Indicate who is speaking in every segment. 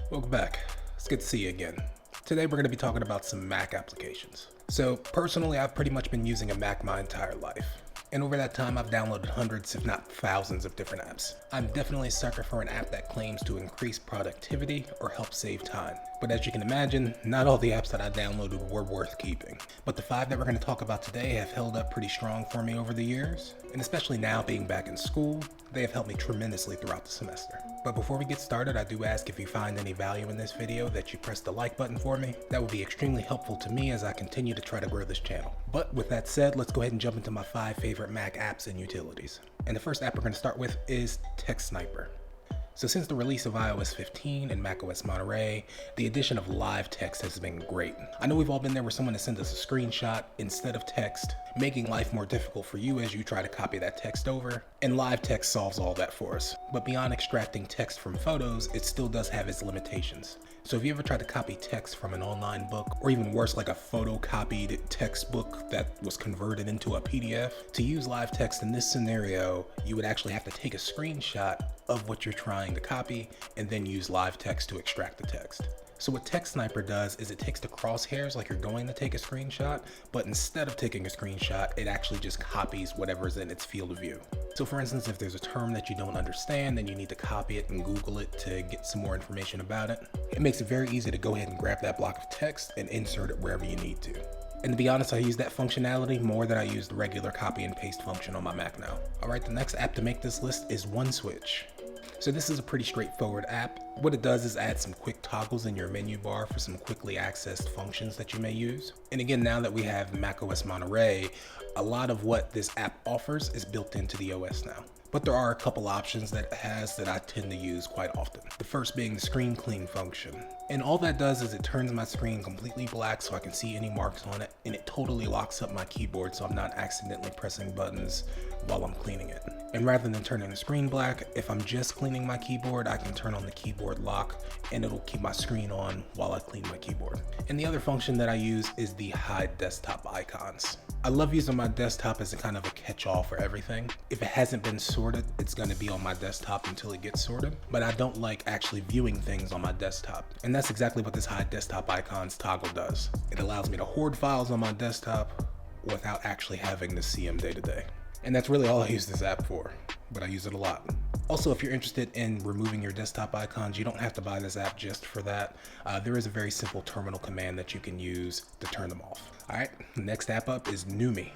Speaker 1: Welcome back. It's good to see you again. Today we're going to be talking about some Mac applications. So personally, I've pretty much been using a Mac my entire life. And over that time, I've downloaded hundreds, if not thousands, of different apps. I'm definitely a sucker for an app that claims to increase productivity or help save time. But as you can imagine, not all the apps that I downloaded were worth keeping. But the 5 that we're going to talk about today have held up pretty strong for me over the years. And especially now being back in school, they have helped me tremendously throughout the semester. But before we get started, I do ask if you find any value in this video that you press the like button for me. That would be extremely helpful to me as I continue to try to grow this channel. But with that said, let's go ahead and jump into my 5 favorite Mac apps and utilities. And the first app we're going to start with is Text Sniper. So since the release of iOS 15 and macOS Monterey, the addition of live text has been great. I know we've all been there where someone has sent us a screenshot instead of text, making life more difficult for you as you try to copy that text over, and live text solves all that for us. But beyond extracting text from photos, it still does have its limitations. So if you ever tried to copy text from an online book, or even worse, like a photocopied textbook that was converted into a PDF, to use live text in this scenario, you would actually have to take a screenshot of what you're trying to copy and then use live text to extract the text. So what Text Sniper does is it takes the crosshairs like you're going to take a screenshot, but instead of taking a screenshot, it actually just copies whatever's in its field of view. So for instance, if there's a term that you don't understand, then you need to copy it and Google it to get some more information about it. It makes it very easy to go ahead and grab that block of text and insert it wherever you need to. And to be honest, I use that functionality more than I use the regular copy and paste function on my Mac now. Alright, the next app to make this list is OneSwitch. So this is a pretty straightforward app. What it does is add some quick toggles in your menu bar for some quickly accessed functions that you may use. And again, now that we have macOS Monterey, a lot of what this app offers is built into the OS now. But there are a couple options that it has that I tend to use quite often. The first being the screen clean function. And all that does is it turns my screen completely black so I can see any marks on it, and it totally locks up my keyboard so I'm not accidentally pressing buttons while I'm cleaning it. And rather than turning the screen black, if I'm just cleaning my keyboard, I can turn on the keyboard lock and it'll keep my screen on while I clean my keyboard. And the other function that I use is the hide desktop icons. I love using my desktop as a kind of a catch-all for everything. If it hasn't been sorted, it's going to be on my desktop until it gets sorted, but I don't like actually viewing things on my desktop. And that's exactly what this hide desktop icons toggle does. It allows me to hoard files on my desktop without actually having to see them day to day. And that's really all I use this app for, but I use it a lot. Also, if you're interested in removing your desktop icons, you don't have to buy this app just for that. There is a very simple terminal command that you can use to turn them off. All right, next app up is Nume.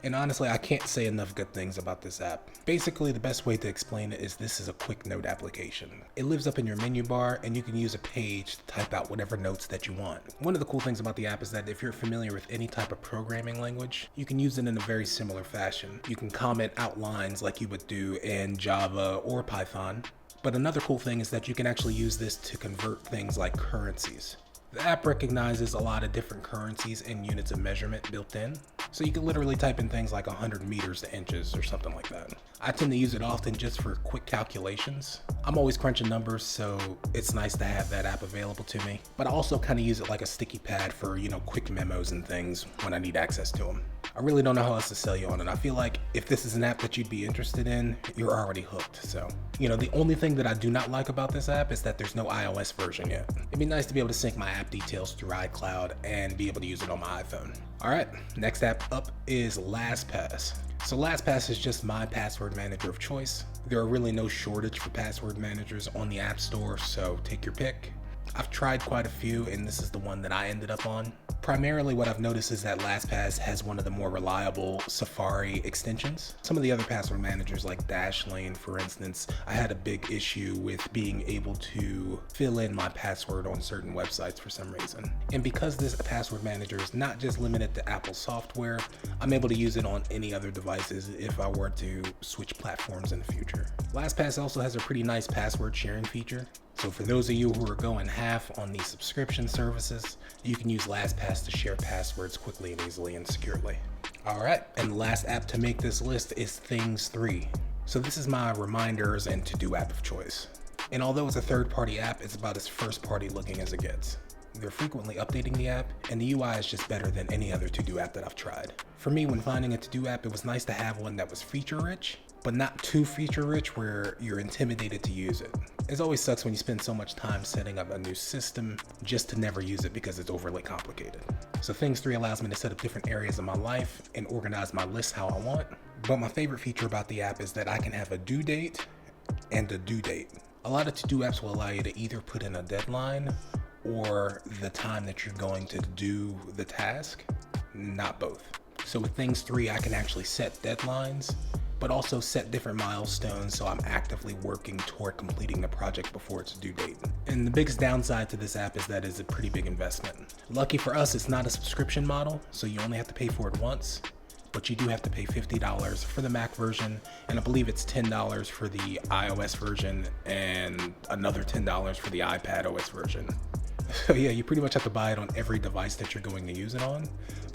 Speaker 1: And honestly, I can't say enough good things about this app. Basically, the best way to explain it is this is a quick note application. It lives up in your menu bar and you can use a page to type out whatever notes that you want. One of the cool things about the app is that if you're familiar with any type of programming language, you can use it in a very similar fashion. You can comment out lines like you would do in Java or Python. But another cool thing is that you can actually use this to convert things like currencies. The app recognizes a lot of different currencies and units of measurement built in. So you can literally type in things like 100 meters to inches or something like that. I tend to use it often just for quick calculations. I'm always crunching numbers, so it's nice to have that app available to me. But I also kind of use it like a sticky pad for, quick memos and things when I need access to them. I really don't know how else to sell you on it. I feel like if this is an app that you'd be interested in, you're already hooked. So, the only thing that I do not like about this app is that there's no iOS version yet. It'd be nice to be able to sync my app details through iCloud and be able to use it on my iPhone. All right, next app up is LastPass. So LastPass is just my password manager of choice. There are really no shortage for password managers on the App Store, so take your pick. I've tried quite a few and this is the one that I ended up on. Primarily what I've noticed is that LastPass has one of the more reliable Safari extensions. Some of the other password managers like Dashlane, for instance, I had a big issue with being able to fill in my password on certain websites for some reason. And because this password manager is not just limited to Apple software, I'm able to use it on any other devices if I were to switch platforms in the future. LastPass also has a pretty nice password sharing feature. So for those of you who are going half on these subscription services, you can use LastPass to share passwords quickly and easily and securely. All right, and the last app to make this list is Things 3. So this is my reminders and to-do app of choice. And although it's a third-party app, it's about as first-party looking as it gets. They're frequently updating the app, and the UI is just better than any other to-do app that I've tried. For me, when finding a to-do app, it was nice to have one that was feature-rich, but not too feature rich where you're intimidated to use it. It always sucks when you spend so much time setting up a new system just to never use it because it's overly complicated. So Things 3 allows me to set up different areas of my life and organize my list how I want. But my favorite feature about the app is that I can have a due date and a due date. A lot of to-do apps will allow you to either put in a deadline or the time that you're going to do the task, not both. So with Things 3, I can actually set deadlines, but also set different milestones so I'm actively working toward completing the project before its due date. And the biggest downside to this app is that it's a pretty big investment. Lucky for us, it's not a subscription model, so you only have to pay for it once, but you do have to pay $50 for the Mac version, and I believe it's $10 for the iOS version and another $10 for the iPad OS version. So yeah, you pretty much have to buy it on every device that you're going to use it on,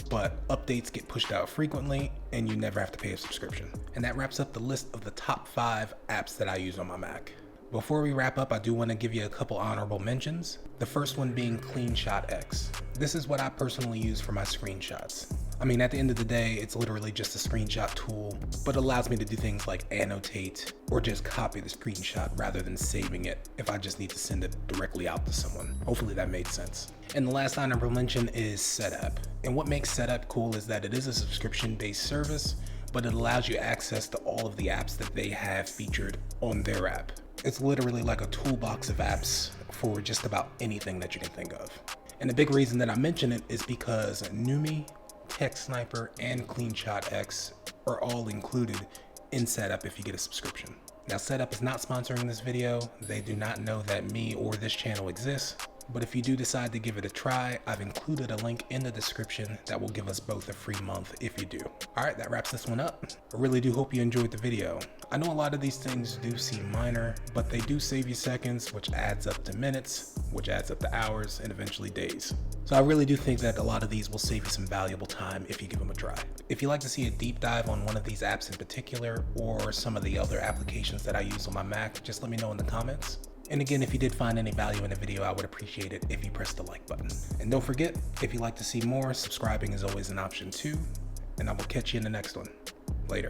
Speaker 1: but updates get pushed out frequently and you never have to pay a subscription. And that wraps up the list of the top 5 apps that I use on my Mac. Before we wrap up, I do want to give you a couple honorable mentions. The first one being CleanShot X. This is what I personally use for my screenshots. I mean, at the end of the day, it's literally just a screenshot tool, but it allows me to do things like annotate or just copy the screenshot rather than saving it if I just need to send it directly out to someone. Hopefully that made sense. And the last honorable mention is Setup. And what makes Setup cool is that it is a subscription-based service, but it allows you access to all of the apps that they have featured on their app. It's literally like a toolbox of apps for just about anything that you can think of. And the big reason that I mention it is because Nume, TechSniper, and CleanShot X are all included in Setup if you get a subscription. Now, Setup is not sponsoring this video. They do not know that me or this channel exists. But if you do decide to give it a try, I've included a link in the description that will give us both a free month if you do. All right, that wraps this one up. I really do hope you enjoyed the video. I know a lot of these things do seem minor, but they do save you seconds, which adds up to minutes, which adds up to hours, and eventually days. So I really do think that a lot of these will save you some valuable time if you give them a try. If you'd like to see a deep dive on one of these apps in particular, or some of the other applications that I use on my Mac, just let me know in the comments. And again, if you did find any value in the video, I would appreciate it if you press the like button. And don't forget, if you'd like to see more, subscribing is always an option too. And I will catch you in the next one. Later.